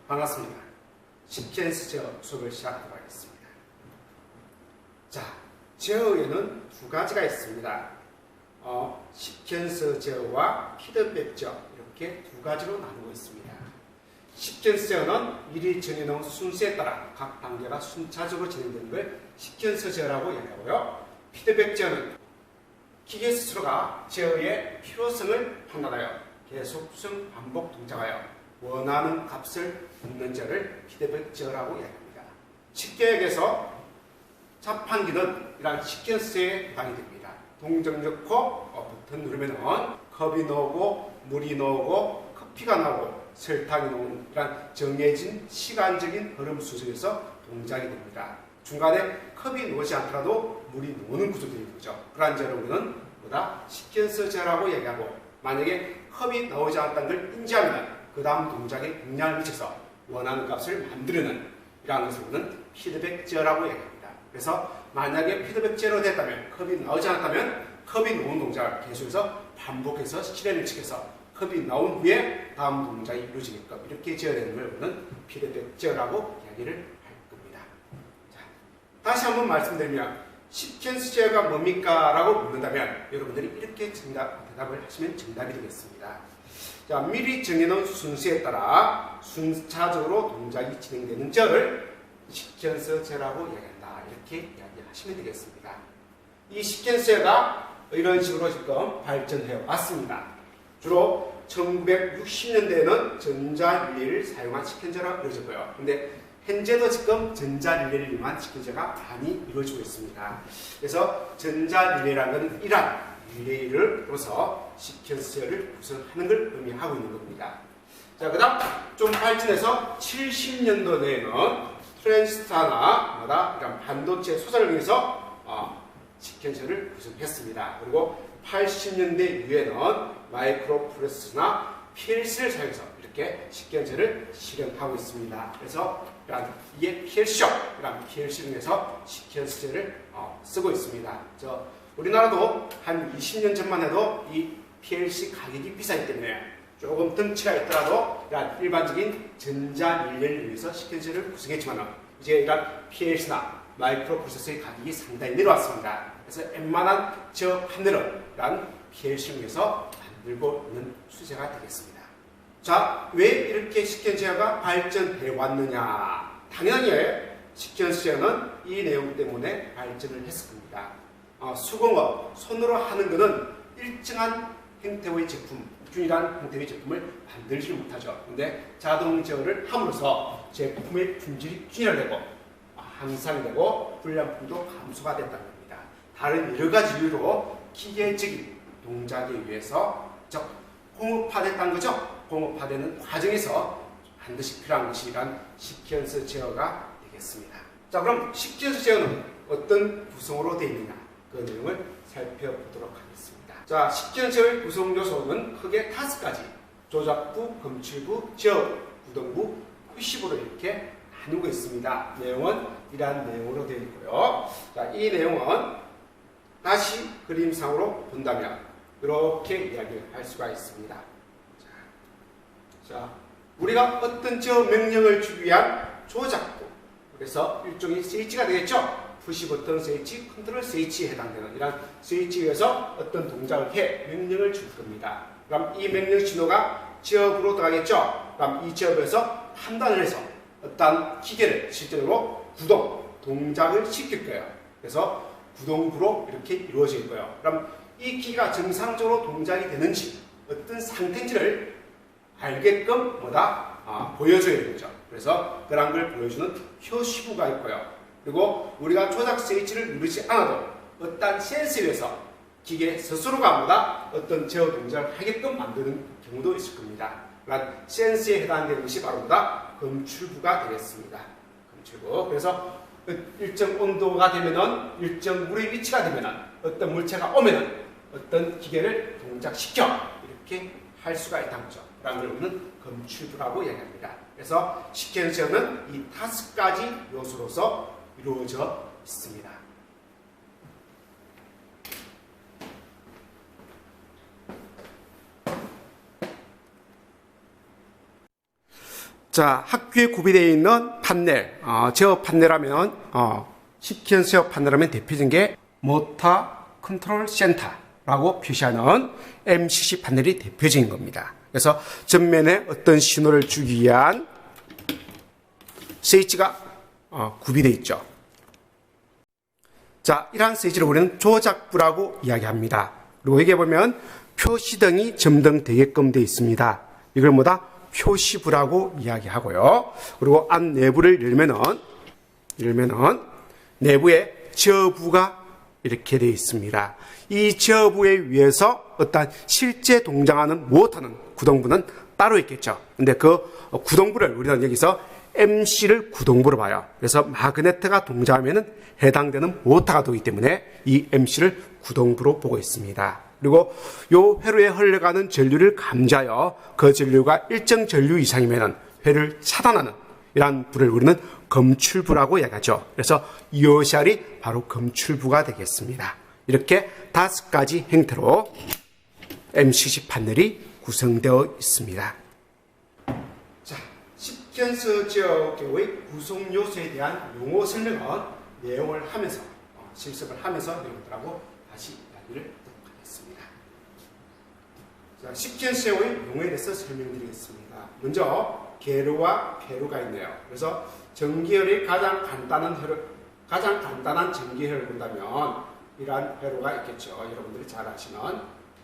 반갑습니다. 시퀀스 제어 수업을 시작하도록 하겠습니다. 자, 제어에는 두 가지가 있습니다. 시퀀스 제어와 피드백 제어, 이렇게 두 가지로 나누고 있습니다. 시퀀스 제어는 미리 정해놓은 순서에 따라 각 단계가 순차적으로 진행되는 걸 시퀀스 제어라고 얘기하고요. 피드백 제어는 기계 스스로가 제어의 필요성을 판단하여 계속성 반복 동작하여 원하는 값을 얻는 제어를 피드백 제어라고 얘기합니다. 쉽게 얘기해서 자판기는 이러한 시퀀스에 해당이 됩니다. 동작 넣고 버튼 누르면 컵이 나오고 물이 나오고 커피가 나오고 설탕이 나오는 이러한 정해진 시간적인 흐름 수준에서 동작이 됩니다. 중간에 컵이 나오지 않더라도 물이 나오는 구조들이 되죠. 그러한 제어를 우리는 시퀀스 제어라고 얘기하고, 만약에 컵이 나오지 않았다는 걸 인지하면 그 다음 동작에 영향을 미쳐서 원하는 값을 만들어내는 이러한 것을 우리는 피드백 제어라고 얘기합니다. 그래서 만약에 피드백 제어로 됐다면, 컵이 나오지 않았다면 컵이 나온 동작을 계속해서 반복해서 실행을 시켜서 컵이 나온 후에 다음 동작이 이루어지게끔 이렇게 제어되는 걸 우리는 피드백 제어라고 이야기를 할 겁니다. 자, 다시 한번 말씀드리면 시퀀스 제어가 뭡니까? 라고 묻는다면 여러분들이 이렇게 대답을 하시면 정답이 되겠습니다. 자, 미리 정해놓은 순서에 따라 순차적으로 동작이 진행되는 제어를 시퀀스 제어라고 이야기한다. 이렇게 이야기하시면 되겠습니다. 이 시퀀스 제어가 이런 식으로 지금 발전해 왔습니다. 주로 1960년대에는 전자릴레이를 사용한 시퀀스 제어가 이루어졌고요. 근데 현재도 지금 전자릴레이를 이용한 시퀀스 제어가 많이 이루어지고 있습니다. 그래서 전자릴레이라는 이러한 릴레이를로서 시퀀스 제어를 구성하는 걸 의미하고 있는 겁니다. 자, 그 다음 좀 발전해서 70년도 내에는 트랜지스터나 이런 반도체 소자를 이용해서 시퀀스 제어를 구성했습니다. 그리고 80년대 이후에는 마이크로 프로세서나 PLC를 사용해서 이렇게 시퀀스 제어를 실행하고 있습니다. 그래서 이게 PLC죠. 이런 PLC를 이용해서 시퀀스 제어를 쓰고 있습니다. 우리나라도 한 20년 전만 해도 이 PLC 가격이 비싸기 때문에 조금 덩치가 있더라도 일반적인 전자릴레이를 위해서 시퀀스 제어를 구성했지만 이제 이런 PLC나 마이크로 프로세서의 가격이 상당히 내려왔습니다. 그래서 웬만한 제어 판넬은 이런 PLC를 위해서 만들고 있는 추세가 되겠습니다. 자, 왜 이렇게 시퀀스 제어가 발전해 왔느냐? 당연히 시퀀스 제어는 이 내용 때문에 발전을 했을 겁니다. 수공업, 손으로 하는 것은 일정한 형태의 제품, 균일한 형태의 제품을 만들지 못하죠. 근데 자동 제어를 함으로써 제품의 품질이 균일되고 향상이 되고 불량품도 감소가 된다는 겁니다. 다른 여러 가지 이유로 기계적인 동작에 의해서 공업화됐다는 거죠. 공업화되는 과정에서 반드시 필요한 것이 이란 시퀀스 제어가 되겠습니다. 자, 그럼 시퀀스 제어는 어떤 구성으로 되어 있느냐? 그 내용을 살펴보도록 하겠습니다. 자, 시퀀스 제어의 구성 요소는 크게 5가지, 조작부, 검출부, 제어, 구동부, 푸시부로 이렇게 나누고 있습니다. 내용은 이러한 내용으로 되어 있고요. 자, 이 내용은 다시 그림상으로 본다면 이렇게 이야기를 할 수가 있습니다. 자, 우리가 어떤 제어 명령을 주기 위한 조작부, 그래서 일종의 스위치가 되겠죠. 푸시 버튼 스위치, 컨트롤 스위치에 해당되는 이런 스위치에 의해서 어떤 동작을 해 명령을 줄 겁니다. 그럼 이 명령 신호가 제어부로 들어가겠죠. 그럼 이 제어부에서 판단을 해서 어떤 기계를 실제로 구동, 동작을 시킬 거예요. 그래서 구동부로 이렇게 이루어질 거예요. 그럼 이 기계가 정상적으로 동작이 되는지 어떤 상태인지를 알게끔 보여줘야 되죠. 그래서 그런 걸 보여주는 표시부가 있고요. 그리고 우리가 조작 스위치를 누르지 않아도 어떤 센서에 의해서 기계 스스로가 어떤 제어 동작을 하게끔 만드는 경우도 있을 겁니다. 그러니까 센서에 해당되는 것이 바로 검출부가 되겠습니다. 검출부. 그래서 일정 온도가 되면은, 일정 물의 위치가 되면은, 어떤 물체가 오면은 어떤 기계를 동작시켜 이렇게 할 수가 있다는 거죠. 그런 걸 우리는 검출부라고 얘기합니다. 그래서 시퀀스 제어는 이 5가지 요소로서 이루어져 있습니다. 자, 학교에 구비되어 있는 판넬, 제어 판넬하면, 시큐언스 제어 판넬하면 대표적인 게 모터 컨트롤 센터라고 표시하는 MCC 판넬이 대표적인 겁니다. 그래서 전면에 어떤 신호를 주기 위한 스위치가 구비되어 있죠. 자, 이러한 스위치를 우리는 조작부라고 이야기합니다. 그리고 여기에 보면 표시등이 점등되게끔 되어 있습니다. 이걸 뭐다? 표시부라고 이야기하고요. 그리고 안 내부를 열면은 내부에 저부가 이렇게 되어 있습니다. 이 저부에 위해서 어떤 실제 동작하는 모터는 구동부는 따로 있겠죠. 근데 그 구동부를 우리는 여기서 MC를 구동부로 봐요. 그래서 마그네트가 동작하면 해당되는 모터가 되기 때문에 이 MC를 구동부로 보고 있습니다. 그리고 요 회로에 흘러가는 전류를 감지하여 그 전류가 일정 전류 이상이면 회를 차단하는 이러한 부를 우리는 검출부라고 이야기하죠. 그래서 이오시알이 바로 검출부가 되겠습니다. 이렇게 5가지 형태로 MCC 판넬이 구성되어 있습니다. 자, 시퀀스 제어의 구성 요소에 대한 용어 설명은 내용을 하면서 실습을 하면서 여러분들하고 다시 이야기를 듣도록 하겠습니다. 자, 시퀀스 제어의 용어에 대해서 설명드리겠습니다. 먼저 계류와 회로가 있네요. 그래서 전기혈이 가장 간단한 전기혈을 본다면 이러한 회로가 있겠죠. 여러분들이 잘 아시는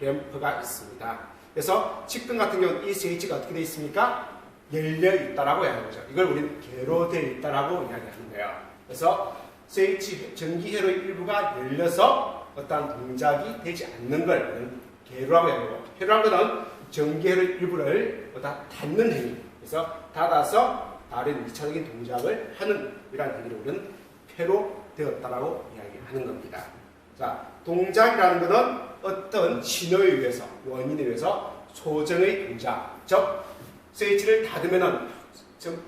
램프가 있습니다. 그래서 지금 같은 경우는 이 스위치가 어떻게 되어 있습니까? 열려 있다라고 이야기하는 거죠. 이걸 우리는 계로되어 있다라고 이야기하는 거예요. 그래서 스위치 전기회로의 일부가 열려서 어떠한 동작이 되지 않는 걸 우리는 계로라고 이야기하고, 회로라는 것은 전기회로의 일부를 닫는 행위, 그래서 닫아서 다른 2차적인 동작을 하는 이러한 행위를 우리는 회로되었다라고 이야기하는 겁니다. 자, 동작이라는 것은 어떤 신호에 의해서, 원인에 의해서 소정의 동작, 즉 스위치를 닫으면은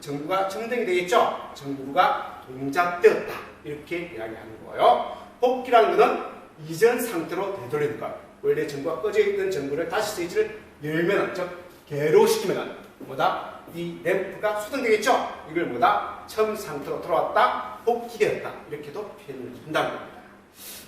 전구가 정등이 되겠죠. 전구가 동작되었다 이렇게 이야기하는 거예요. 복귀라는 것은 이전 상태로 되돌리는 것. 원래 전구가 꺼져 있던 전구를 다시 스위치를 열면은, 즉 개로시키면은 뭐다? 이 램프가 수동되겠죠. 이걸 뭐다? 처음 상태로 돌아왔다, 복귀되었다 이렇게도 표현을 한다는 겁니다.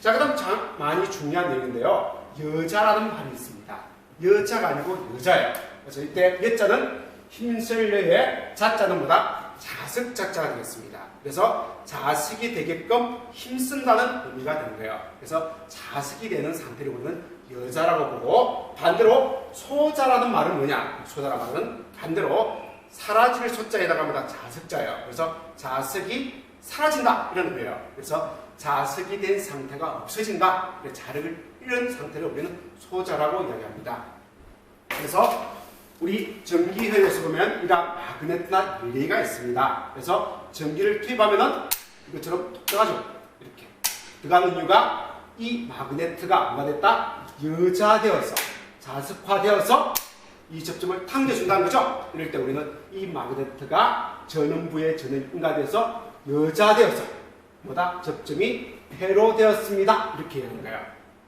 자, 그다음 참 많이 중요한 내용인데요. 여자라는 말이 있습니다. 여자가 아니고 여자예요. 그래서 이때 여자는 힘쓸려의 자자는 뭐다? 자석 자자가 되겠습니다. 그래서 자석이 되게끔 힘쓴다는 의미가 되는 거예요. 그래서 자석이 되는 상태를 우리는 여자라고 보고, 반대로 소자라는 말은 뭐냐? 소자라는 말은 반대로 사라질 소자에다가 뭐다? 자석자예요. 그래서 자석이 사라진다 이런 의미예요. 그래서 자석이 된 상태가 없어진다, 자력을 잃은 상태를 우리는 소자라고 이야기합니다. 그래서 우리 전기회로에서 보면 이런 마그네트나 릴레이가 있습니다. 그래서 전기를 투입하면은 이것처럼 톡 들어가죠. 이렇게 들어가는 이유가 이 마그네트가 뭐가 됐다? 여자되어서, 자석화되어서 이 접점을 당겨준다는 거죠. 이럴 때 우리는 이 마그네트가 전원부에 전원인가돼서 여자되어서 뭐다? 접점이 회로되었습니다. 이렇게 하는 거예요.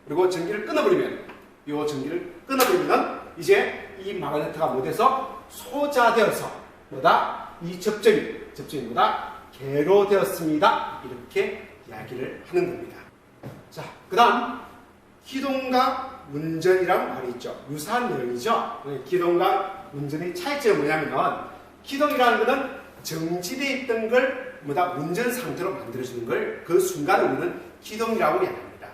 그리고 전기를 끊어버리면, 이 전기를 끊어버리면 이제 이 마그네트가 못해서 소자되어서 뭐다? 이 접점이 뭐다? 개로되었습니다. 이렇게 이야기를 하는 겁니다. 자, 그 다음 기동과 운전이라는 말이 있죠. 유사한 내용이죠. 기동과 운전의 차이점은 뭐냐면, 기동이라는 것은 정지되어 있던 걸 뭐다? 운전 상태로 만들어주는 걸 그 순간을 우리는 기동이라고 이야기합니다.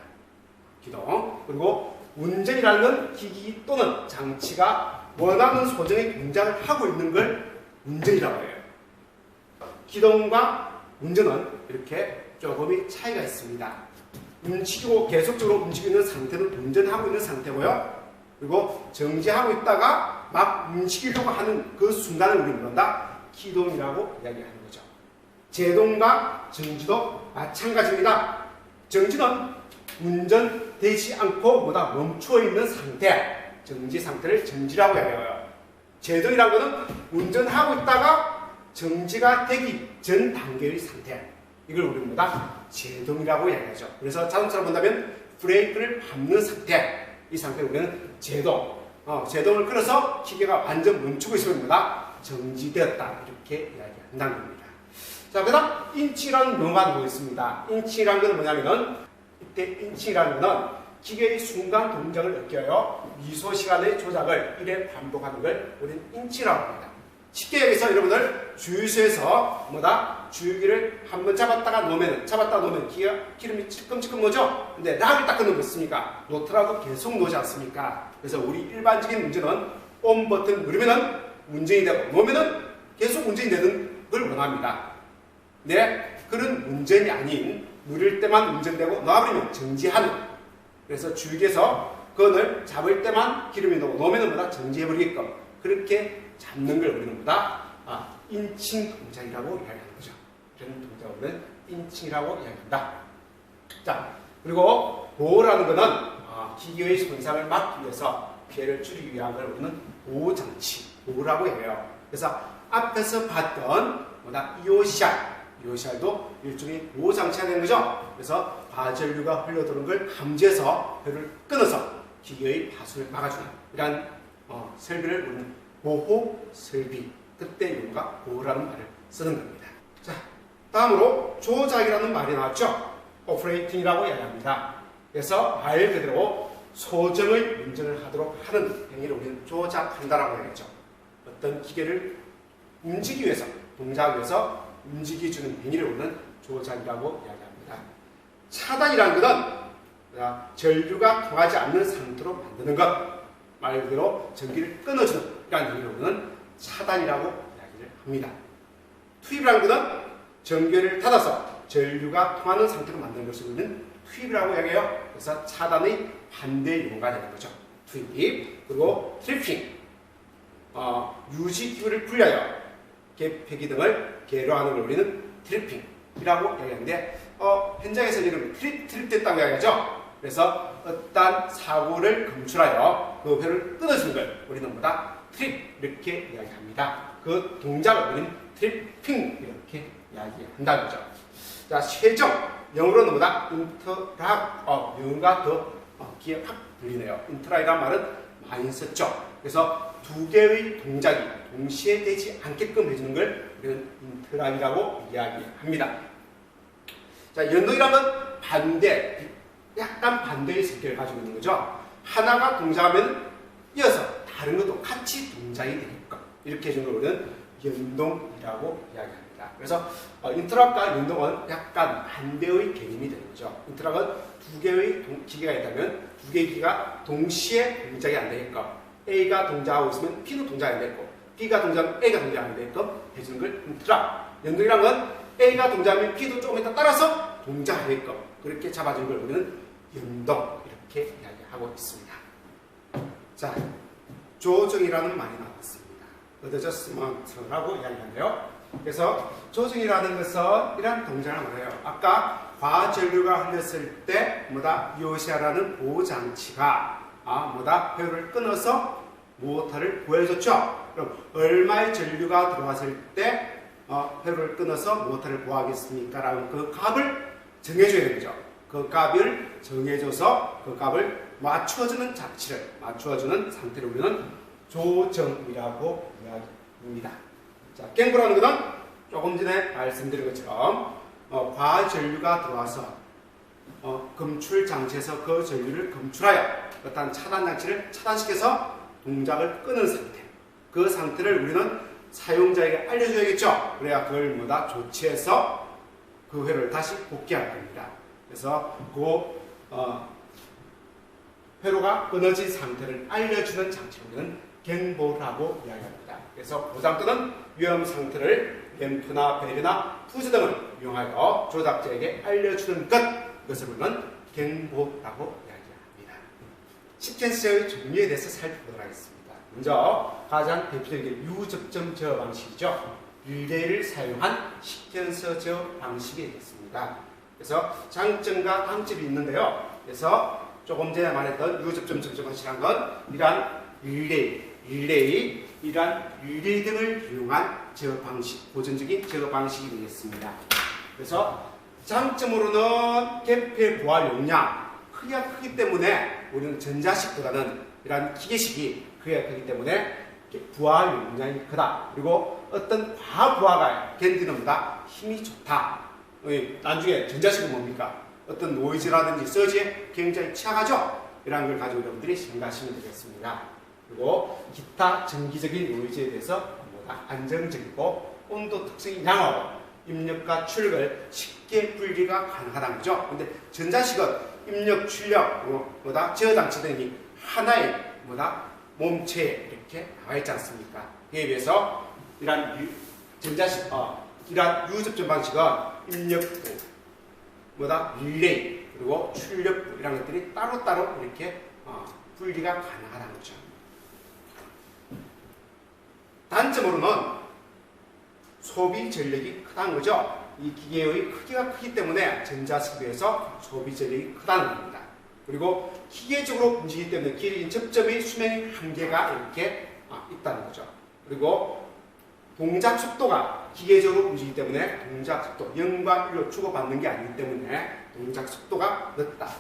기동. 그리고 운전이라는 건 기기 또는 장치가 원하는 소정의 동작을 하고 있는 걸 운전이라고 해요. 기동과 운전은 이렇게 조금의 차이가 있습니다. 움직이고 계속적으로 움직이고 있는 상태는 운전하고 있는 상태고요. 그리고 정지하고 있다가 막 움직이려고 하는 그 순간을 우리 부른다? 기동이라고 이야기하는 거죠. 제동과 정지도 마찬가지입니다. 정지는 운전되지 않고 뭐다? 멈추어 있는 상태, 정지 상태를 정지라고 이야기해요. 제동이라는 것은 운전하고 있다가 정지가 되기 전 단계의 상태, 이걸 우리는 뭐다? 제동이라고 이야기하죠. 그래서 자동차를 본다면 브레이크를 밟는 상태, 이 상태를 우리는 제동. 제동을 끌어서 기계가 완전 멈추고 있으면 뭐다? 정지되었다 이렇게 이야기한다는 겁니다. 자, 그다음 인치라는 용어가 나오고 있습니다. 인치라는 것은 뭐냐면은 이때 인치라는 것은 기계의 순간 동작을 느껴요. 미소 시간의 조작을 이래 반복하는 걸 우리는 인치라고 합니다. 쉽게 얘기해서 여러분들 주유소에서 주유기를 한번 잡았다 놓으면 기름이 찔끔찔끔 놓죠? 근데 락을 딱 끊는 거 있습니까? 놓더라도 계속 놓지 않습니까? 그래서 우리 일반적인 운전은 온 버튼 누르면은 운전이 되고 놓으면은 계속 운전이 되는 걸 원합니다. 네, 그런 운전이 아닌 누릴 때만 운전되고 놔버리면 정지하는. 그래서 주유기에서 건을 잡을 때만 기름이 놓으면은 정지해버리게끔 그렇게 잡는 걸 우리는 인칭 동작이라고 이야기하는 거죠. 이런 동작을 인칭이라고 이야기한다. 자, 그리고 보호라는 것은 기계의 손상을 막기 위해서 피해를 줄이기 위한 걸 우리는 보호장치, 보호라고 해요. 그래서 앞에서 봤던 이오시알도 일종의 보호장치가 되는 거죠. 그래서 과전류가 흘러들어오는 걸 감지해서 폐를 끊어서 기계의 파손을 막아주는 이런 설비를 우리는 보호 설비, 그때 용어가 보호라는 말을 쓰는 겁니다. 자, 다음으로 조작이라는 말이 나왔죠. 오퍼레이팅이라고 이야기합니다. 그래서 말 그대로 소정의 운전을 하도록 하는 행위를 우리는 조작한다라고 해야죠. 어떤 기계를 움직이기 위해서, 동작하기 위해서 움직여주는 행위를 우리는 조작이라고 이야기합니다. 차단이라는 것은 전류가 통하지 않는 상태로 만드는 것, 말 그대로 전기를 끊어주는 이런 행위를 우리는 차단이라고 이야기를 합니다. 투입이라는 것은 전기를 닫아서 전류가 통하는 상태로 만드는 것을 우리는 투입이라고 이야기해요. 그래서 차단의 반대 용어가 되는 거죠. 투입. 그리고 트리핑, 유지기구를 분리하여 개폐기 등을 개로하는 걸 우리는 트리핑이라고 이야기하는데 현장에서 이런 트립됐다고 이야기하죠. 그래서 어떤 사고를 검출하여 그 회를 끊어주는 걸 우리는 트립 이렇게 이야기합니다. 그 동작을 우리는 트리핑 이렇게 이야기한다는 거죠. 자, 쇄정, 영어로는 인터락, 영어가 더 귀에 확 들리네요. 인터락이라는 말은 많이 썼죠. 그래서 두 개의 동작이 동시에 되지 않게끔 해주는 걸 우리는 인터락이라고 이야기합니다. 자, 연동이라면 약간 반대의 성격을 가지고 있는 거죠. 하나가 동작하면 이어서 다른 것도 같이 동작이 되게끔 이렇게 해주는 걸 우리는 연동이라고 이야기합니다. 그래서 인터락과 연동은 약간 반대의 개념이 되는 거죠. 인터락은 두 개의 기계가 있다면 두 개의 기계가 동시에 동작이 안 되게끔 A가 동작하고 있으면 B도 동작이 안 되고 B가 동작하면 A가 동작이 안 되게끔 해주는 걸 인터락. 연동이라는 건 A가 동작하면 B도 조금 이따 따라서 동작하게끔 그렇게 잡아주는 걸 우리는 연동 이렇게 이야기하고 있습니다. 자, 조정이라는 말이 나왔습니다. 어드저스먼트라고 이야기하는데요. 그래서 조정이라는 것은 이런 동작을 말해요. 아까 과전류가 흘렸을 때 이오시아라는 보호장치가 회로를 끊어서 모터를 보호해줬죠. 그럼 얼마의 전류가 들어왔을 때 회로를 끊어서 모터를 보호하겠습니까? 라는 그 값을 정해줘야 되죠. 그 값을 정해줘서 그 값을 맞춰주는 장치를 맞춰주는 상태를 우리는 조정이라고 이야기합니다. 자, 갱부라는 것은 조금 전에 말씀드린 것처럼 과전류가 들어와서 검출 장치에서 그 전류를 검출하여 어떤 차단 장치를 차단시켜서 동작을 끄는 상태, 그 상태를 우리는 사용자에게 알려줘야겠죠. 그래야 그걸 조치해서 그 회로를 다시 복귀할 겁니다. 그래서 그 회로가 끊어진 상태를 알려주는 장치를 우리는 갱보라고 이야기합니다. 그래서 보장권은 위험 상태를 램프나 벨이나 푸즈 등을 이용하여 조작자에게 알려주는 그것을 우리는 갱보라고 이야기합니다. 시퀀서의 종류에 대해서 살펴보도록 하겠습니다. 먼저 가장 대표적인 게 유접점 제어 방식이죠. 릴레이를 사용한 시퀀서 제어 방식이 되겠습니다. 그래서 장점과 단점이 있는데요. 그래서 조금 전에 말했던 유접점 제어 방식이란 건 이러한 릴레이 등을 이용한 제어 방식, 고전적인 제어 방식이 되겠습니다. 그래서 장점으로는 개폐 보활 용량 크기 때문에 우리는 전자식보다는 이러한 기계식이 크기가 크기 때문에 이렇게 부하 용량이 크다. 그리고 어떤 과부하가 견디는 보다 힘이 좋다. 나중에 전자식은 뭡니까? 어떤 노이즈라든지 서지에 굉장히 취약하죠? 이런 걸 가지고 여러분들이 생각하시면 되겠습니다. 그리고 기타 정기적인 노이즈에 대해서 보다 안정적이고 온도 특성이 양호하고 입력과 출력을 쉽게 분리가 가능하다는 거죠. 근데 전자식은 입력, 출력, 제어장치 등이 하나의 몸체에 이렇게 나와 있지 않습니까? 그에 비해서 이러한 이러한 유접점 방식은 입력부, 릴레이, 그리고 출력부 이런 것들이 따로따로 이렇게 분리가 가능하다는 거죠. 단점으로는 소비 전력이 크다는 거죠. 이 기계의 크기가 크기 때문에 전자식에 비해서 소비 전력이 크다는 겁니다. 그리고 기계적으로 움직이기 때문에 기계적인 접점의 수명의 한계가 이렇게 있다는 거죠. 그리고 동작 속도가 기계적으로 움직이기 때문에 동작 속도 0과 1로 주고받는 게 아니기 때문에 동작 속도가 늦다.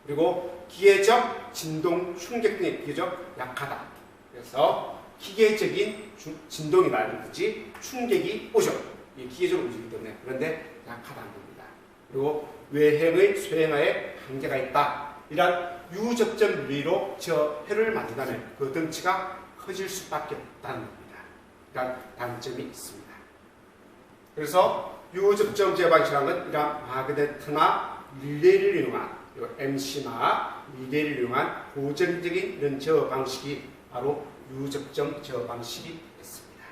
그리고 기계적 진동 충격 등이 비교적 약하다. 그래서 기계적인 진동이라든지 충격이 오죠. 기계적으로 움직이기 때문에. 그런데 약하다는 겁니다. 그리고 외행의 소행하에 한계가 있다. 이런 유접점 릴레이로 저회를 만든다면 그 덩치가 커질 수밖에 없다는 겁니다. 이런 단점이 있습니다. 그래서 유접점 제어 방식이라는 건 이런 마그네트나 릴레이를 이용한 MC나 릴레이를 이용한 고정적인 이런 제어 방식이 바로 유접점 제어 방식이 있습니다.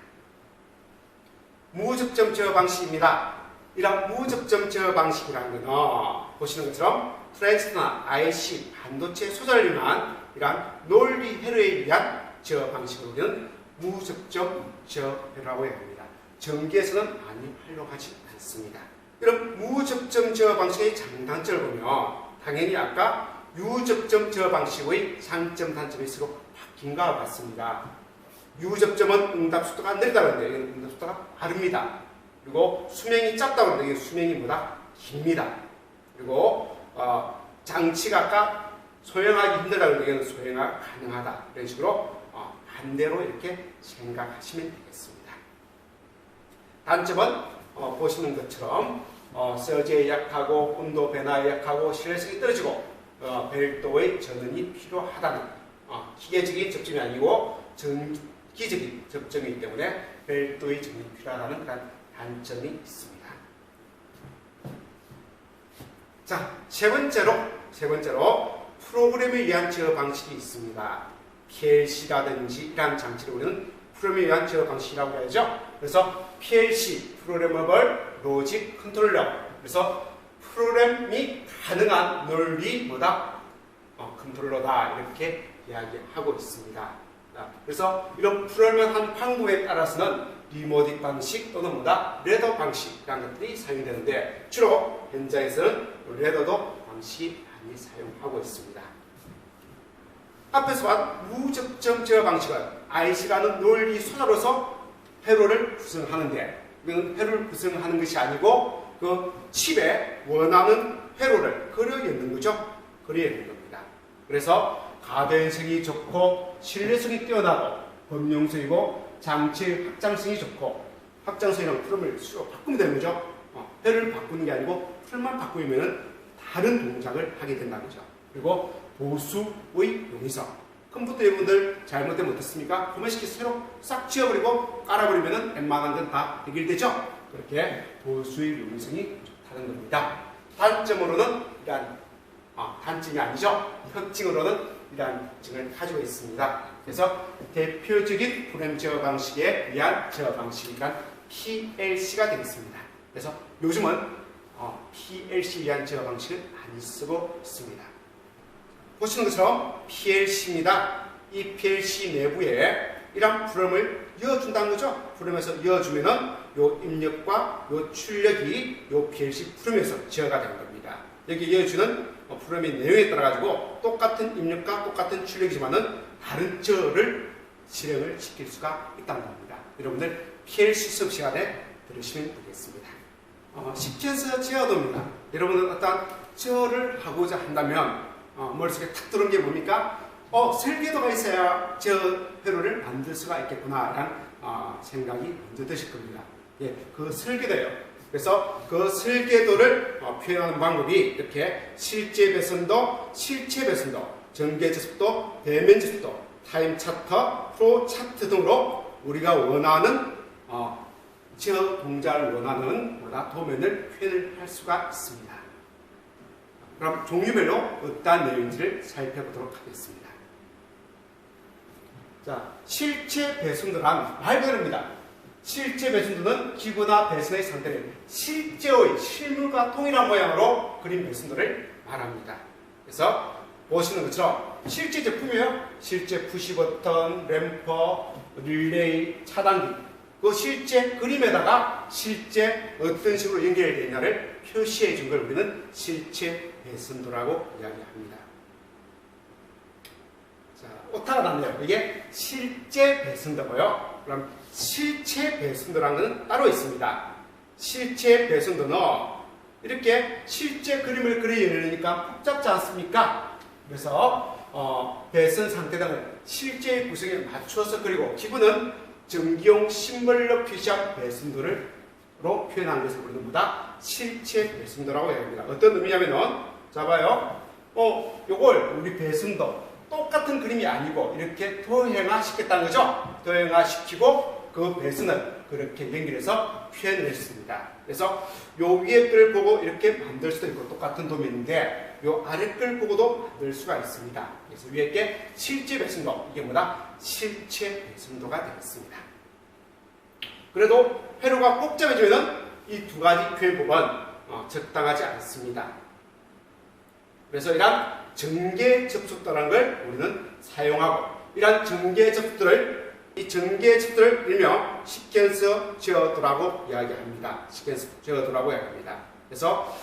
무접점 제어 방식입니다. 이런 무접점 제어 방식이라는 것은 보시는 것처럼 트랜지스터나 IC, 반도체 소자를 이용한 이러한 논리 회로에 의한 제어 방식으로는 무접점 제어 회로라고 합니다. 전기에서는 많이 활용하지 않습니다. 이런 무접점 제어 방식의 장단점을 보면 당연히 아까 유접점 제어 방식의 장점, 단점이 서로 바뀐 것과 같습니다. 유접점은 응답 속도가 느리다는데 이건 응답 속도가 빠릅니다. 그리고 수명이 짧다고 하는데 이건 수명이 깁니다. 그리고 장치가 아까 소형하기 힘들다고 하는데 이건 소형화 가능하다. 이런 식으로 반대로 이렇게 생각하시면 되겠습니다. 단점은 보시는 것처럼 서지에 약하고 온도 변화에 약하고 실내성이 떨어지고 별도의 전원이 필요하다는 기계적인 접점이 아니고 전기적인 접점이기 때문에 별도의 전원이 필요하다는 그런 단점이 있습니다. 자, 세 번째로 프로그램에 의한 제어 방식이 있습니다. PLC라든지 이러한 장치를 우리는 프로그램에 의한 제어 방식이라고 해야죠. 그래서 PLC, 프로그래머블 로직 컨트롤러. 그래서 프로그램이 가능한 논리 컨트롤러다 이렇게 이야기하고 있습니다. 그래서 이런 프로그램한 방법에 따라서는 리모딕 방식 또는 레더 방식이라는 것들이 사용되는데 주로 현장에서는 레더도 방식이 많이 사용하고 있습니다. 앞에서 본 무접점 제어 방식은 IC라는 논리 소자로서 회로를 구성하는데 이건 회로를 구성하는 것이 아니고 그 칩에 원하는 회로를 그려 넣는 거죠. 그려 넣는 겁니다. 그래서 가변성이 좋고 신뢰성이 뛰어나고 범용성이고 장치의 확장성이 좋고 확장성이랑 프로그램을 수로 바꾸면 되는 거죠. 회로를 바꾸는 게 아니고 프로그램만 바꾸면 다른 동작을 하게 된다는 거죠. 그리고 보수의 용이성. 컴퓨터 여러분들 잘못되면 어떻습니까? 포맷시키 새로 싹 지워버리고 깔아버리면 웬만한 건 다 해결되죠? 그렇게 보수의 용이성이 좋다는 겁니다. 단점으로는 이러한 단점이 아니죠. 특징으로는 이러한 특징을 가지고 있습니다. 그래서 대표적인 프로그램 제어 방식에 의한 제어 방식이 PLC가 되겠습니다. 그래서 요즘은 PLC에 의한 제어 방식을 많이 쓰고 있습니다. 보시는 것처럼 PLC입니다. 이 PLC 내부에 이런 프로그램을 이어준다는 거죠. 프로그램에서 이어주면은 요 입력과 요 출력이 요 PLC 프로그램에서 제어가 되는 겁니다. 여기 이어주는 프로그램의 내용에 따라 가지고 똑같은 입력과 똑같은 출력이지만은 다른 제어를 실행을 시킬 수가 있다는 겁니다. 여러분들 PLC 수업 시간에 들으시면 되겠습니다. 시퀀서 제어도입니다. 여러분은 어떤 제어를 하고자 한다면 머릿속에 탁 들어온 게 뭡니까? 설계도가 있어야 저 회로를 만들 수가 있겠구나라는 생각이 먼저 드실 겁니다. 예, 그 설계도예요. 그래서 그 설계도를 표현하는 방법이 이렇게 실제 배선도, 실체 배선도, 전개 접속도, 배면 접속도, 타임 차트, 프로 차트 등으로 우리가 원하는 저 동작을 원하는 도면을 표현을 할 수가 있습니다. 그럼 종류별로 어떠한 내용인지를 살펴보도록 하겠습니다. 자, 실체 배선도란 말 그대로입니다. 실제 배선도는 기구나 배선의 상태를 실제의 실물과 동일한 모양으로 그린 배선도를 말합니다. 그래서 보시는 것처럼 실제 제품이에요. 실제 푸시버튼, 램퍼, 릴레이, 차단기 그 실제 그림에다가 실제 어떤 식으로 연결되어 있냐를 표시해 준 걸 우리는 실체 배선도라고 이야기합니다. 자, 오타가 났네요. 이게 실제 배선도고요. 그럼 실체 배선도라는 건 따로 있습니다. 실체 배선도는 이렇게 실제 그림을 그리려니까 복잡지 않습니까? 그래서 배선 상태 등을 실제의 구성에 맞춰서 그리고 기구는 전기용 심벌로 표시한 배선도로 표현하는 것을 우리는 뭐다? 실체 배선도라고 얘기합니다. 어떤 의미냐면은 자 봐요. 요걸 우리 배선도 똑같은 그림이 아니고 이렇게 도형화시켰다는 거죠. 도형화시키고 그 배선을 그렇게 연결해서 표현을 했습니다. 그래서 요 위에 걸 보고 이렇게 만들 수도 있고 똑같은 도면인데 요 아래 걸 보고도 만들 수가 있습니다. 그래서 위에 게 실제 배선도, 이게 뭐다? 실체 배선도가 되겠습니다. 그래도 회로가 복잡해지면 이 두 가지 표현법은 적당하지 않습니다. 그래서 이러한 전개 접속도라는 걸 우리는 사용하고 이러한 전개 접속도를 일명 시퀀스 지어도라고 이야기합니다. 시퀀스 지어도라고 이야기합니다. 그래서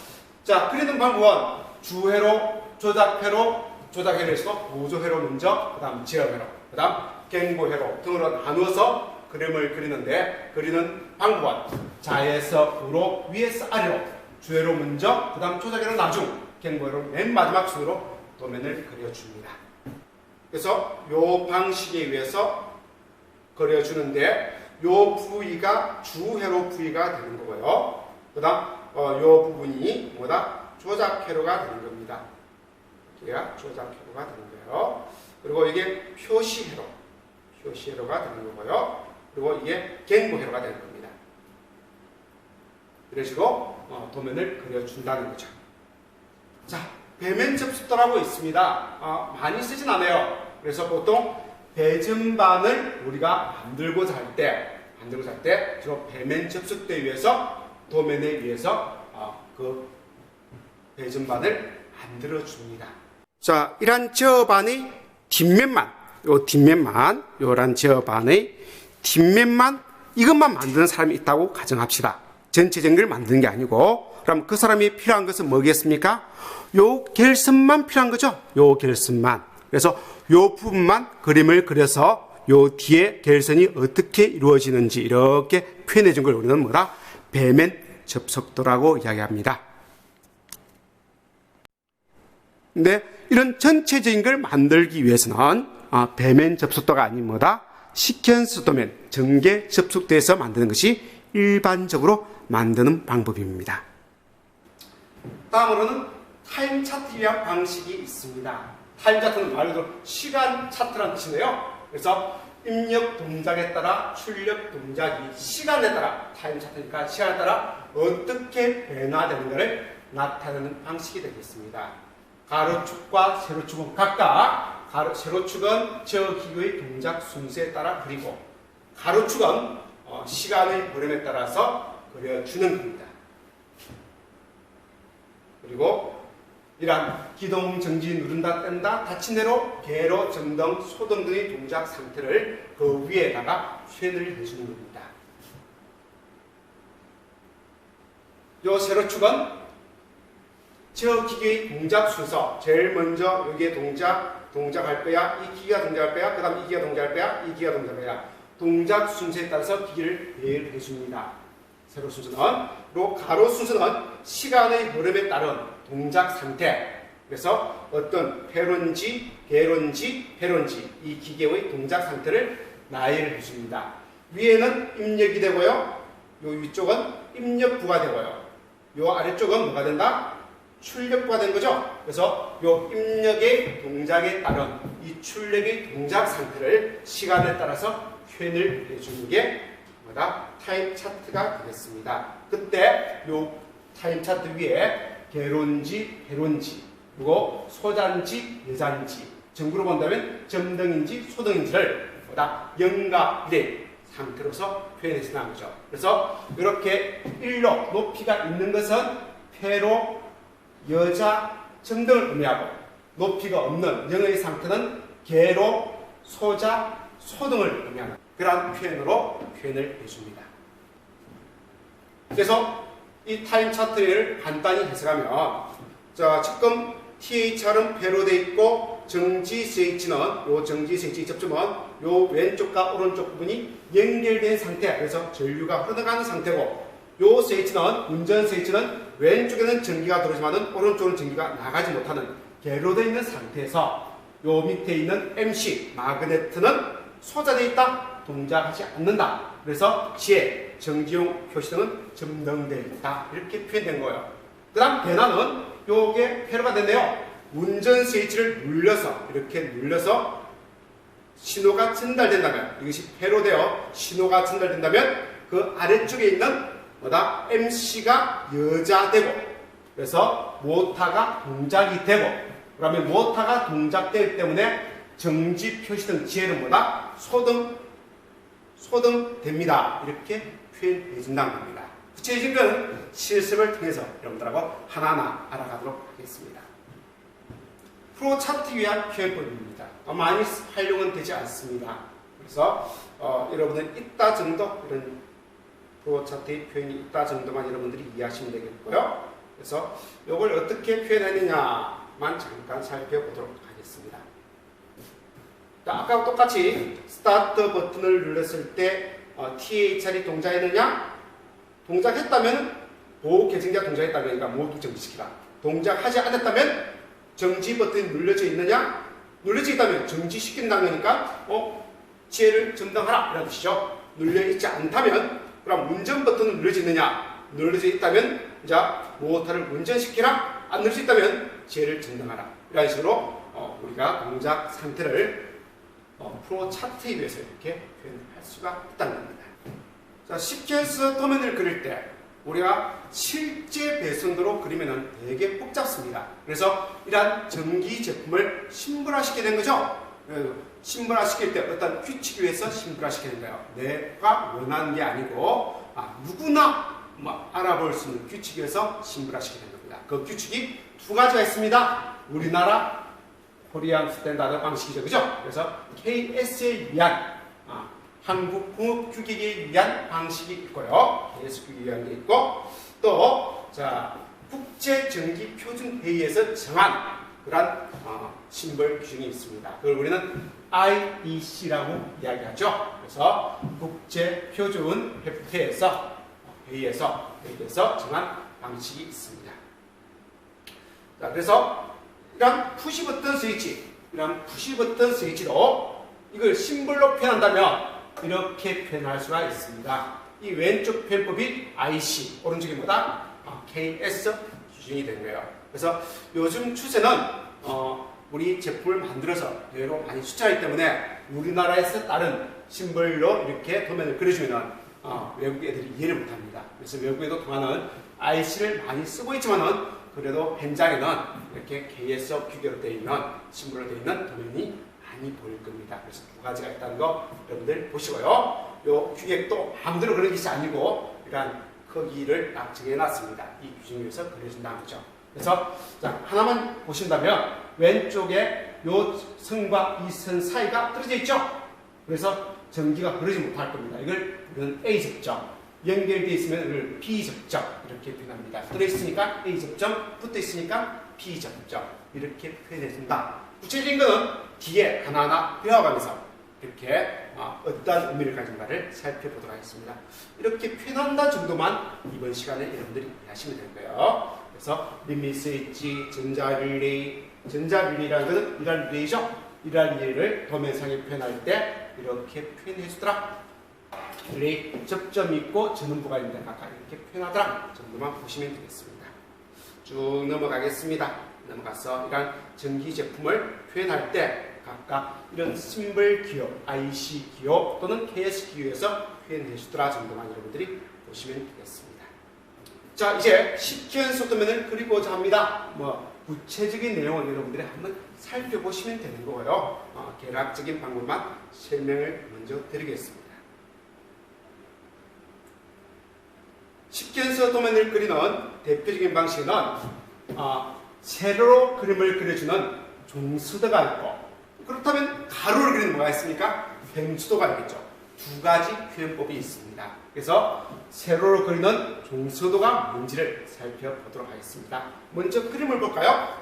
자, 그리는 방법은 주회로, 조작회로에서 보조회로 먼저, 그 다음 지어회로, 그 다음 갱고회로 등으로 나누어서 그림을 그리는데 그리는 방법은 좌에서 우로, 위에서 아래로, 주회로 먼저, 그 다음 조작회로 나중, 갱고회로 맨 마지막 순으로 도면을 그려줍니다. 그래서 요 방식에 의해서 그려주는데 요 부위가 주회로 부위가 되는 거고요. 그 다음 요 부분이 뭐다? 조작회로가 되는 겁니다. 여기가 조작회로가 되는 거예요. 그리고 이게 표시회로가 되는 거고요. 그리고 이게 갱고회로가 되는 겁니다. 이런 식으로 도면을 그려준다는 거죠. 자, 배면 접속도라고 있습니다. 많이 쓰진 않아요. 그래서 보통 배전반을 우리가 만들고자 할 때 주로 배면 접속도에 의해서 도면에 의해서 그 배전반을 만들어 줍니다. 자, 이러한 저반의 뒷면만, 요런 저반의 뒷면만 이것만 만드는 사람이 있다고 가정합시다. 전체적인 걸 만드는 게 아니고, 그럼 그 사람이 필요한 것은 뭐겠습니까? 요 결선만 필요한 거죠. 요 결선만. 그래서 요 부분만 그림을 그려서 요 뒤에 결선이 어떻게 이루어지는지 이렇게 표현해 준 걸 우리는 뭐다? 배면 접속도라고 이야기합니다. 근데 이런 전체적인 걸 만들기 위해서는 배면 접속도가 아닌 뭐다? 시퀀스 도면, 전개 접속도에서 만드는 것이 일반적으로 만드는 방법입니다. 다음으로는 타임 차트 위한 방식이 있습니다. 타임 차트는 말 그대로 시간 차트라는 뜻인데요. 그래서 입력 동작에 따라 출력 동작이 시간에 따라, 타임 차트니까 시간에 따라 어떻게 변화되는가를 나타내는 방식이 되겠습니다. 가로축과 세로축은 각각 세로축은 저 기구의 동작 순서에 따라 그리고 가로축은 시간의 흐름에 따라서 그려주는 겁니다. 그리고 이러한 기동, 정지, 누른다, 뗀다, 닫힌 대로, 개로, 점등, 소등 등의 동작 상태를 그 위에다가 표현을 해주는 겁니다. 요 세로축은 저 기계의 동작 순서, 제일 먼저 여기에 동작할 거야, 이 기계가 동작할 거야, 그 다음 이 기계가 동작할 거야, 이 기계가 동작할 거야. 동작 순서에 따라서 기계를 배열해 줍니다. 세로 순서는. 그리고 가로 순서는 시간의 흐름에 따른 동작 상태, 그래서 어떤 회론지, 개론지, 회론지 이 기계의 동작 상태를 나열을 해줍니다. 위에는 입력이 되고요. 요 위쪽은 입력부가 되고요. 요 아래쪽은 뭐가 된다? 출력부가 된 거죠. 그래서 요 입력의 동작에 따른 이 출력의 동작 상태를 시간에 따라서 표현을 해주는 게 뭐다? 타임 차트가 되겠습니다. 그때 요 타임 차트 위에 개론지, 회론지, 그리고 소잔지, 여잔지, 정구로 본다면 점등인지 소등인지를 뭐다? 0과 1의 상태로서 표현해서 나온 거죠. 그래서 이렇게 1로 높이가 있는 것은 회로, 여자, 점등을 의미하고 높이가 없는 0의 상태는 개로, 소자, 소등을 의미하는 그러한 표현으로 표현을 해줍니다. 그래서 이 타임 차트를 간단히 해석하면 자, 지금 THR은 회로 되어 있고 정지 스위치는 요 정지 스위치 접점은 요 왼쪽과 오른쪽 부분이 연결된 상태, 그래서 전류가 흘러가는 상태고 요 스위치는 운전 스위치는 왼쪽에는 전기가 들어오지만 오른쪽은 전기가 나가지 못하는 개로 되어 있는 상태에서 요 밑에 있는 MC 마그네트는 소자되어 있다, 동작하지 않는다. 그래서 지에 정지용 표시등은 점등되어 있다, 이렇게 표현된 거예요. 그 다음 변화는 요게 회로가 됐네요. 운전 스위치를 눌러서 이렇게 눌러서 신호가 전달된다면, 이것이 회로되어 신호가 전달된다면 그 아래쪽에 있는 뭐다? MC가 여자되고, 그래서 모터가 동작이 되고, 그러면 모터가 동작되기 때문에 정지 표시등 지혜는 뭐다? 소등됩니다. 이렇게 표현해 준다는 겁니다. 구체적인 건 실습을 통해서 여러분들하고 하나하나 알아가도록 하겠습니다. 프로 차트 위한 표현법입니다. 많이 활용은 되지 않습니다. 그래서 여러분은 있다 정도, 이런 프로 차트의 표현이 있다 정도만 여러분들이 이해하시면 되겠고요. 그래서 이걸 어떻게 표현하느냐만 잠깐 살펴보도록 하겠습니다. 아까와 똑같이 스타트 버튼을 눌렀을 때 THR이 동작했느냐? 동작했다면 보호 계승기가 동작했다면 그러니까 모두 정지시키라. 동작하지 않았다면 정지 버튼이 눌려져 있느냐? 눌려져 있다면 정지시킨다는 거니까 지혜를 점등하라 이런 뜻이죠. 눌려있지 않다면 그럼 운전 버튼은 눌려져 있느냐? 눌려져 있다면 이제 모터를 운전시키라. 안 눌려져 있다면 지혜를 점등하라. 이런 식으로 우리가 동작 상태를 프로 차트에 의해서 이렇게 표현할 수가 있다는 겁니다. 자, 시퀀스 도면을 그릴 때 우리가 실제 배선도로 그리면 되게 복잡습니다. 그래서 이러한 전기 제품을 신분화시키게 된 거죠. 신분화시킬 때 어떤 규칙에 의해서 신분화시키는 거예요. 내가 원하는 게 아니고 누구나 알아볼 수 있는 규칙에 의해서 신분화시키게 된 겁니다. 그 규칙이 두 가지가 있습니다. 우리나라 코리안 스탠다드 방식이죠. 그죠? 그래서 KS에 의한 한국 공업 규격에 의한 방식이 있고요. KS 규격에 의한 게 있고 또 국제 전기 표준 회의에서 정한 그러한 심벌 규정이 있습니다. 그걸 우리는 IEC라고 이야기하죠. 그래서 국제 표준 회의에서 정한 방식이 있습니다. 자, 그래서 이런 푸시 버튼 스위치, 이런 푸시 버튼 스위치로 이걸 심벌로 표현한다면 이렇게 표현할 수가 있습니다. 이 왼쪽 표현법이 IC, 오른쪽이 뭐다? KS 기준이 된 거예요. 그래서 요즘 추세는 우리 제품을 만들어서 여러 많이 수출하기 때문에 우리나라에서 다른 심벌로 이렇게 도면을 그려주면 외국 애들이 이해를 못합니다. 그래서 외국에도 통하는 IC를 많이 쓰고 있지만은 그래도 현장에는 이렇게 KS 규격으로 되어 있는 심벌로 되어 있는 도면이 많이 보일 겁니다. 그래서 두 가지가 있다는 거 여러분들 보시고요. 요 규격도 마음대로 그런 것이 아니고 이러한 크기를 딱 정해놨습니다. 이 규정에 의해서 그려진다는 거죠. 그래서 자, 하나만 보신다면 왼쪽에 요 선과 이 선 사이가 떨어져 있죠. 그래서 전기가 흐르지 못할 겁니다. 이걸 우리는 A 접점, 연결되어 있으면 이걸 B 접점 이렇게 표현합니다. 들어있으니까 A 접점, 붙어 있으니까 B 접점 이렇게 표현해준다. 구체적인 것은 뒤에 하나하나 배워가면서 이렇게 어떤 의미를 가진가를 살펴보도록 하겠습니다. 이렇게 표현한다 정도만 이번 시간에 여러분들이 이해하시면 될 거예요. 그래서 limit 스위치, 전자릴레이라는 것은 이런 릴레이죠. 이런 릴레이를 도면상에 표현할 때 이렇게 표현해 주더라. 릴레이 접점이 있고 전원부가 있는데 각각 이렇게 표현하더라 정도만 보시면 되겠습니다. 쭉 넘어가겠습니다. 넘어가서 이런 전기 제품을 표현할 때 각각 이런 심벌 기호, IC 기호 또는 KS 기호에서 표현해 주더라 정도만 여러분들이 보시면 되겠습니다. 자, 이제 식기연소 도면을 그리고자 합니다. 구체적인 내용을 여러분들이 한번 살펴보시면 되는 거고요. 계략적인 방법만 설명을 먼저 드리겠습니다. 식기연소 도면을 그리는 대표적인 방식은 세로로 그림을 그려주는 종수도가 있고, 그렇다면 가로를 그리는 뭐가 있습니까? 횡수도가 있겠죠. 두 가지 표현법이 있습니다. 그래서 세로로 그리는 종수도가 뭔지를 살펴보도록 하겠습니다. 먼저 그림을 볼까요?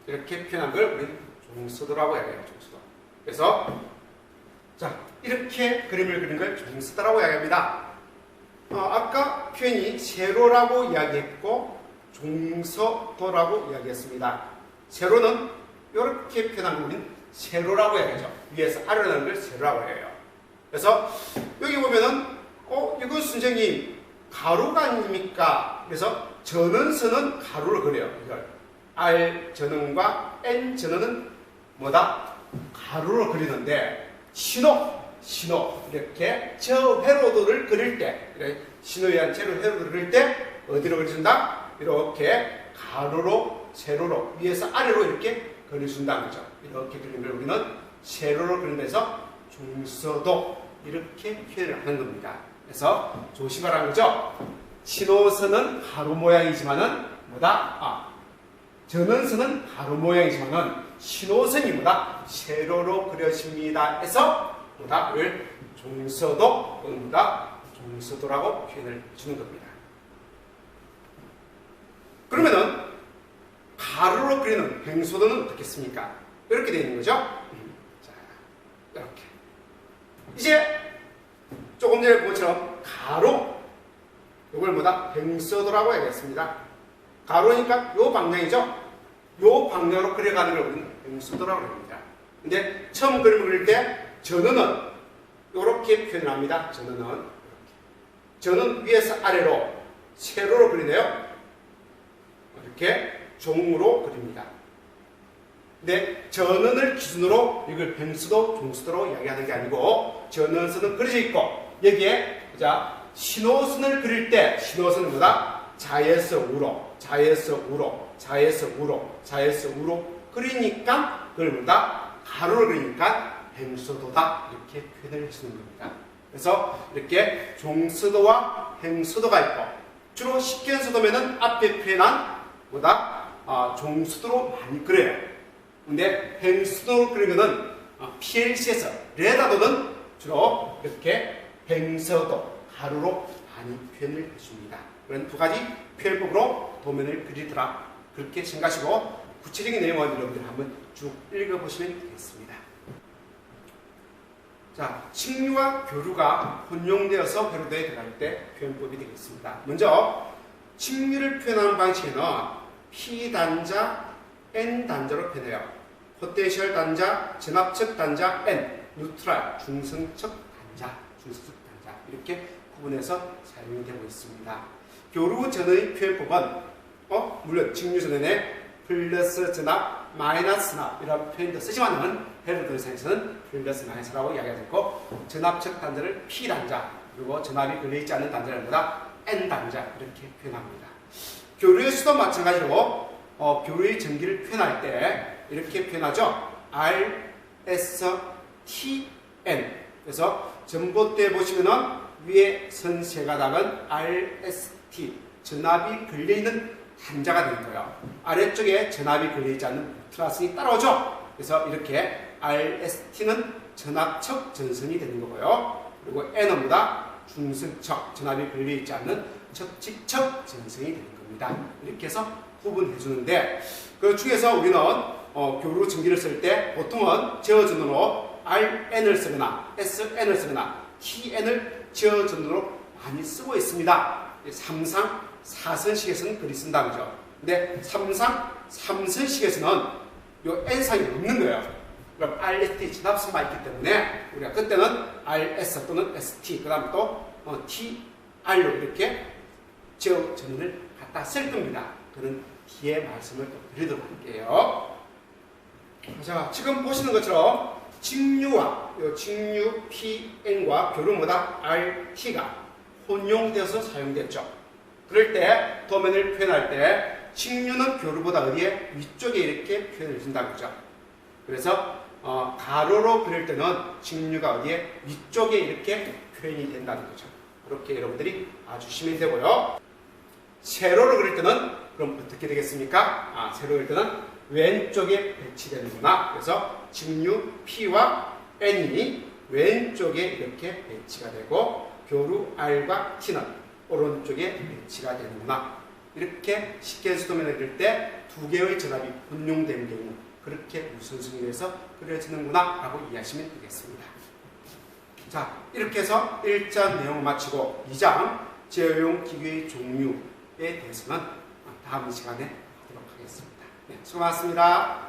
이렇게 표현한 걸 우리는 종수도라고 이야기해요. 종수도. 그래서 자, 이렇게 그림을 그린 걸 종수도라고 이야기합니다. 아까 표현이 세로라고 이야기했고 종서도라고 이야기했습니다. 세로는 이렇게 표현한 걸 우리는 세로라고 이야기하죠. 위에서 아래로 나는 걸 세로라고 이야기해요. 그래서 여기 보면은 이건 선생님 가로가 아닙니까? 그래서 전원선은 가로로 그려요. 이걸 R 전원과 N 전원은 뭐다? 가로로 그리는데 신호 이렇게 저 회로도를 그릴 때, 신호에 의한 회로도를 그릴 때 어디로 그려준다? 이렇게 가로로 세로로 위에서 아래로 이렇게 그려준다는 거죠. 이렇게 그리는 걸 우리는 세로로 그린다해서 종서도 이렇게 표현을 하는 겁니다. 그래서 조심하라는 거죠. 신호선은 가로 모양이지만은 뭐다? 전원선은 가로 모양이지만은 신호선이 뭐다? 세로로 그려집니다. 해서 뭐다? 를 종서도 또는 뭐다? 종서도라고 표현을 주는 겁니다. 그러면은 가로로 그리는 횡소도는 어떻겠습니까? 이렇게 되어 있는 거죠. 자, 이렇게. 이제 조금 전에 본 것처럼 가로, 이걸 뭐다? 횡소도라고 해야겠습니다. 가로니까 요 방향이죠. 요 방향으로 그려가는 걸 우리는 횡소도라고 합니다. 근데 처음 그림을 그릴 때 전원은 이렇게 표현을 합니다. 전원은 이렇게. 전원 위에서 아래로 세로로 그리네요. 이렇게 종으로 그립니다. 근데 전원을 기준으로 이걸 횡수도, 종수도로 이야기하는 게 아니고 전원선은 그려져 있고 여기에 자 신호선을 그릴 때 신호선은 뭐다? 좌에서 우로, 좌에서 우로, 좌에서 우로, 좌에서 우로 그리니까 그걸 뭐다? 가로로 그리니까 횡수도다 이렇게 표현을 해주는 겁니다. 그래서 이렇게 종수도와 횡수도가 있고 주로 식기연소도면은 앞에 표현한 뭐다? 종수도로 많이 그려요. 근데 횡수도로 그리면은 PLC에서 레다도는 주로 이렇게 횡서도 가로로 많이 표현을 해줍니다. 그런 두 가지 표현법으로 도면을 그리더라. 그렇게 생각하시고 구체적인 내용은 여러분들 한번 쭉 읽어보시면 되겠습니다. 자, 직류와 교류가 혼용되어서 회로도에 들어갈 때 표현법이 되겠습니다. 먼저 직류를 표현하는 방식에는 P단자, N단자로 표현해요. 포텐셜 단자, 전압측 단자, N, 뉴트럴, 중성측 단자, 이렇게 구분해서 사용이 되고 있습니다. 교류 전원의 표현법은 물론 직류 전원에 플러스 전압, 마이너스 전압 이런 표현도 쓰지만은 회로도에서는 플러스 마이너스라고 이야기가 되고 전압측 단자를 P단자 그리고 전압이 걸려있지 않는 단자를 뭐다? N단자 이렇게 표현합니다. 교류에서도 마찬가지로 교류의 전기를 표현할 때 이렇게 표현하죠. R, S, T, N. 그래서 전봇대에 보시면은 위에 선 세 가닥은 R, S, T 전압이 걸려있는 단자가 되는 거예요. 아래쪽에 전압이 걸려있지 않는 트라스이 따라오죠. 그래서 이렇게 R, S, T는 전압측 전선이 되는 거고요. 그리고 N은 뭐다? 중성측 전압이 걸려있지 않는 측직측 전선이 되는 겁니다. 이렇게 해서 구분해 주는데 그 중에서 우리는 교류 전기를 쓸 때 보통은 제어전원으로 RN을 쓰거나 SN을 쓰거나 TN을 제어전원으로 많이 쓰고 있습니다. 3상 4선식에서는 그리 쓴다는 거죠. 근데 3상 3선식에서는 요 n상이 없는 거예요. 그럼 RST 진합수만 있기 때문에 우리가 그때는 RS 또는 ST 그 다음 또 TR로 이렇게 제어 전원을 갖다 쓸 겁니다. 그는 뒤에 말씀을 또 드리도록 할게요. 자, 지금 보시는 것처럼 직류와 직류 PN과 교류모다 RT가 혼용되어서 사용됐죠. 그럴 때 도면을 표현할 때 직류는 교류보다 어디에 위쪽에 이렇게 표현을 준다는 거죠. 그래서 가로로 그릴 때는 직류가 어디에 위쪽에 이렇게 표현이 된다는 거죠. 그렇게 여러분들이 봐주시면 되고요. 세로로 그릴 때는 그럼 어떻게 되겠습니까? 세로로 그릴 때는 왼쪽에 배치되는구나. 그래서 직류 P와 N이 왼쪽에 이렇게 배치가 되고 교류 R과 T는 오른쪽에 배치가 되는구나. 이렇게 식견수 도면을 그릴 때 두 개의 전압이 혼용된 경우 그렇게 우선순위로 해서 그려지는구나 라고 이해하시면 되겠습니다. 자, 이렇게 해서 1장 내용을 마치고 2장 제어용 기계의 종류에 대해서는 다음 시간에 하도록 하겠습니다. 네, 수고 많았습니다.